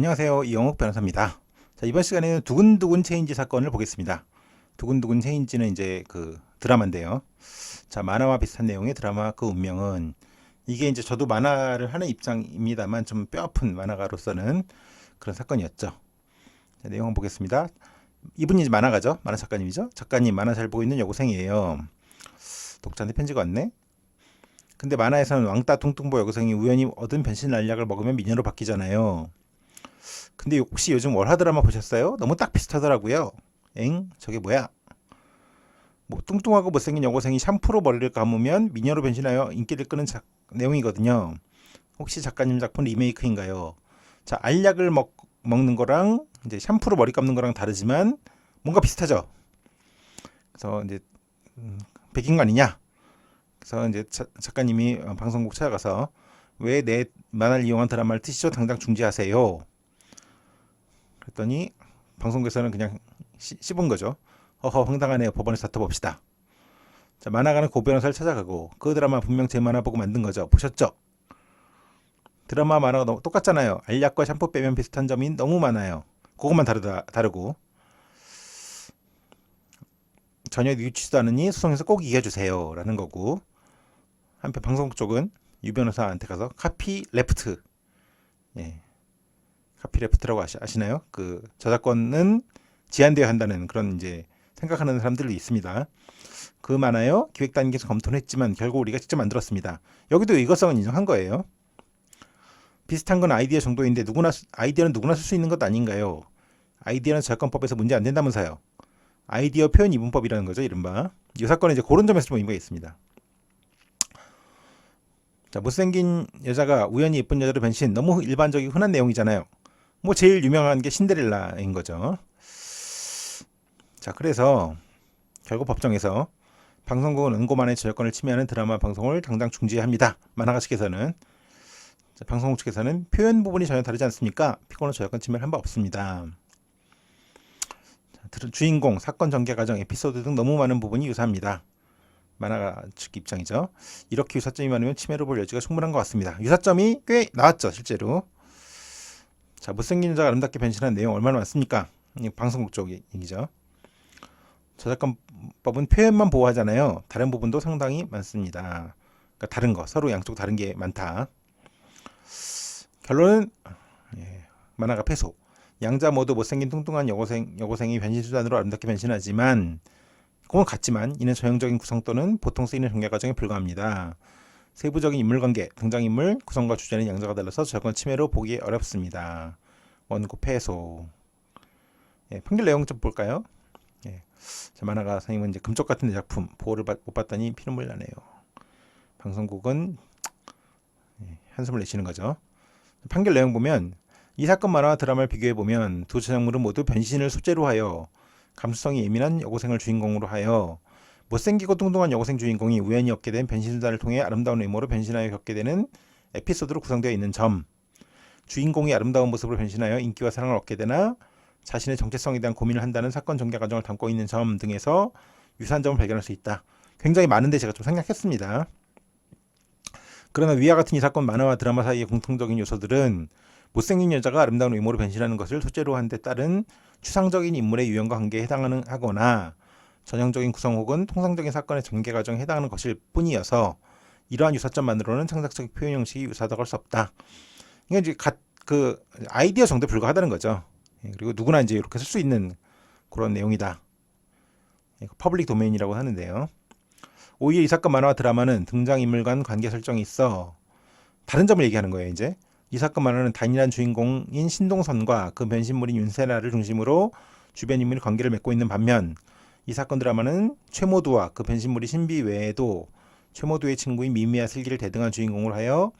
안녕하세요. 이영욱 변호사입니다. 자, 이번 시간에는 두근두근 체인지 사건을 보겠습니다. 두근두근 체인지는 이제 그 드라마인데요. 자, 만화와 비슷한 내용의 드라마 그 운명은 이게 이제 저도 만화를 하는 입장입니다만 좀 뼈아픈 만화가로서는 그런 사건이었죠. 자, 내용 보겠습니다. 이분이 이제 만화가죠. 만화 작가님이죠. 작가님 만화 잘 보고 있는 여고생이에요. 독자한테 편지가 왔네. 근데 만화에서는 왕따 뚱뚱보 여고생이 우연히 얻은 변신 알약을 먹으면 미녀로 바뀌잖아요. 근데 혹시 요즘 월화 드라마 보셨어요? 너무 딱 비슷하더라고요. 엥? 저게 뭐야? 뭐 뚱뚱하고 못생긴 여고생이 샴푸로 머리를 감으면 미녀로 변신하여 인기를 끄는 내용이거든요. 혹시 작가님 작품 리메이크인가요? 자, 알약을 먹는 거랑 이제 샴푸로 머리 감는 거랑 다르지만 뭔가 비슷하죠. 그래서 이제 베낀 거 아니냐? 그래서 이제 작가님이 방송국 찾아가서 왜 내 만화를 이용한 드라마를 트시죠? 당장 중지하세요. 그랬더니 방송국에서는 그냥 씹은 거죠. 허허 황당하네요. 법원에서 다퉈봅시다. 자, 만화가는 고 변호사를 찾아가고 그 드라마 분명 제 만화 보고 만든 거죠. 보셨죠? 드라마 만화가 너무 똑같잖아요. 알약과 샴푸 빼면 비슷한 점이 너무 많아요. 그것만 다르고 전혀 뉘우치지도 않으니 소송에서 꼭 이겨주세요 라는 거고, 한편 방송국 쪽은 유 변호사한테 가서 카피 레프트, 카피 레프트라고 아시나요? 그 저작권은 제한되어야 한다는 그런 이제 생각하는 사람들도 있습니다. 그 만화요 기획 단계에서 검토는 했지만 결국 우리가 직접 만들었습니다. 여기도 의거성은 인정한 거예요. 비슷한 건 아이디어 정도인데 아이디어는 누구나 쓸 수 있는 것 아닌가요? 아이디어는 저작권법에서 문제 안 된다면서요. 아이디어 표현 이분법이라는 거죠, 이른바. 이 사건은 이제 그런 점에서 좀 의미가 있습니다. 자, 못생긴 여자가 우연히 예쁜 여자로 변신, 너무 일반적이고 흔한 내용이잖아요. 뭐 제일 유명한 게 신데렐라인 거죠. 자, 그래서 결국 법정에서 방송국은 은고만의 저작권을 침해하는 드라마 방송을 당장 중지해야 합니다. 만화가 측에서는. 자, 방송국 측에서는 표현 부분이 전혀 다르지 않습니까? 피고는 저작권 침해를 한 바 없습니다. 자, 주인공, 사건 전개 과정, 에피소드 등 너무 많은 부분이 유사합니다. 만화가 측 입장이죠. 이렇게 유사점이 많으면 침해로 볼 여지가 충분한 것 같습니다. 유사점이 꽤 나왔죠, 실제로. 자, 못생긴 여자가 아름답게 변신한 내용 얼마나 많습니까? 방송국 쪽 얘기죠. 저작권법은 표현만 보호하잖아요. 다른 부분도 상당히 많습니다. 그러니까 다른 거, 서로 양쪽 다른 게 많다. 결론은 만화가 패소. 양자 모두 못생긴 뚱뚱한 여고생이 변신 수단으로 아름답게 변신하지만, 그건 같지만 이는 전형적인 구성 또는 보통 쓰이는 전개 과정에 불과합니다. 세부적인 인물관계, 등장인물, 구성과 주제는 양자가 달라서 저작권 침해로 보기 어렵습니다. 원고 패소. 판결 내용 좀 볼까요? 만화가 선생님은 이제 금쪽 같은 내 작품 보호를 못 받다니 피눈물 나네요. 방송국은 한숨을 내쉬는 거죠. 판결 내용 보면 이 사건 만화와 드라마를 비교해 보면 두 저작물은 모두 변신을 소재로 하여 감수성이 예민한 여고생을 주인공으로 하여 못생기고 뚱뚱한 여고생 주인공이 우연히 얻게 된 변신 수단을 통해 아름다운 외모로 변신하여 겪게 되는 에피소드로 구성되어 있는 점, 주인공이 아름다운 모습으로 변신하여 인기와 사랑을 얻게 되나 자신의 정체성에 대한 고민을 한다는 사건 전개 과정을 담고 있는 점 등에서 유사한 점을 발견할 수 있다. 굉장히 많은데 제가 좀 생략했습니다. 그러나 위와 같은 이 사건 만화와 드라마 사이의 공통적인 요소들은 못생긴 여자가 아름다운 외모로 변신하는 것을 소재로 한 데 따른 추상적인 인물의 유형과 관계에 해당하거나 전형적인 구성 혹은 통상적인 사건의 전개 과정에 해당하는 것일 뿐이어서 이러한 유사점만으로는 창작적 표현 형식이 유사하다고 할 수 없다. 이게 이제 그 아이디어 정도에 불과하다는 거죠. 그리고 누구나 이제 이렇게 쓸 수 있는 그런 내용이다. 퍼블릭 도메인이라고 하는데요. 오히려 이 사건 만화와 드라마는 등장인물 간 관계 설정이 있어 다른 점을 얘기하는 거예요. 이제 이 사건 만화는 단일한 주인공인 신동선과 그 변신물인 윤세라를 중심으로 주변 인물이 관계를 맺고 있는 반면, 이 사건 드라마는 최모두와 그 변신물이 신비 외에도 최모두의 친구인 미미와 슬기를 대등한 주인공으로 하여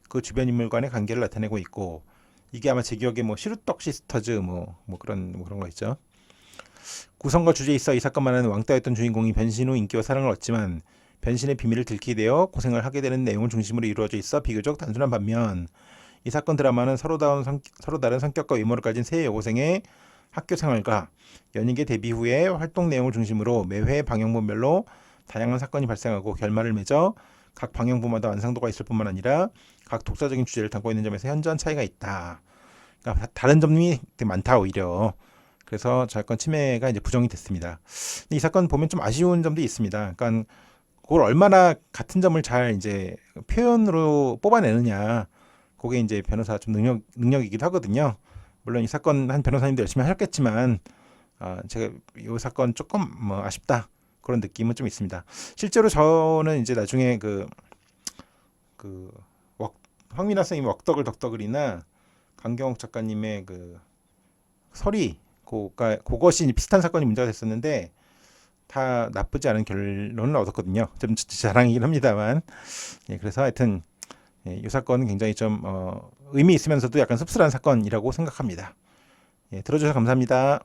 그 주변 인물 간의 관계를 나타내고 있고, 이게 아마 제 기억에 뭐 시루떡 시스터즈 뭐 그런 거 있죠. 구성과 주제에 있어 이 사건 만화는 왕따였던 주인공이 변신 후 인기와 사랑을 얻지만 변신의 비밀을 들키게 되어 고생을 하게 되는 내용을 중심으로 이루어져 있어 비교적 단순한 반면, 이 사건 드라마는 서로 다른 성격과 외모를 가진 세 여고생의 학교 생활과 연예계 데뷔 후의 활동 내용을 중심으로 매회 방영분별로 다양한 사건이 발생하고 결말을 맺어 각 방영부마다 완성도가 있을 뿐만 아니라 각 독자적인 주제를 담고 있는 점에서 현저한 차이가 있다. 그러니까 다른 점이 되게 많다 오히려. 그래서 저작권 침해가 이제 부정이 됐습니다. 근데 이 사건 보면 좀 아쉬운 점도 있습니다. 그러니까 그걸 얼마나 같은 점을 잘 이제 표현으로 뽑아내느냐. 그게 이제 변호사 좀 능력이기도 하거든요. 물론 이 사건 한 변호사님도 열심히 하셨겠지만 제가 이 사건 조금 뭐 아쉽다 그런 느낌은 좀 있습니다. 실제로 저는 이제 나중에 그 황민아 선생님 웍덕을 덕덕을이나 강경옥 작가님의 그 설이 그것이 비슷한 사건이 문제가 됐었는데 다 나쁘지 않은 결론을 얻었거든요. 좀 자랑이긴 합니다만. 예, 그래서 하여튼 이 사건은 굉장히 좀 의미 있으면서도 약간 씁쓸한 사건이라고 생각합니다. 예, 들어주셔서 감사합니다.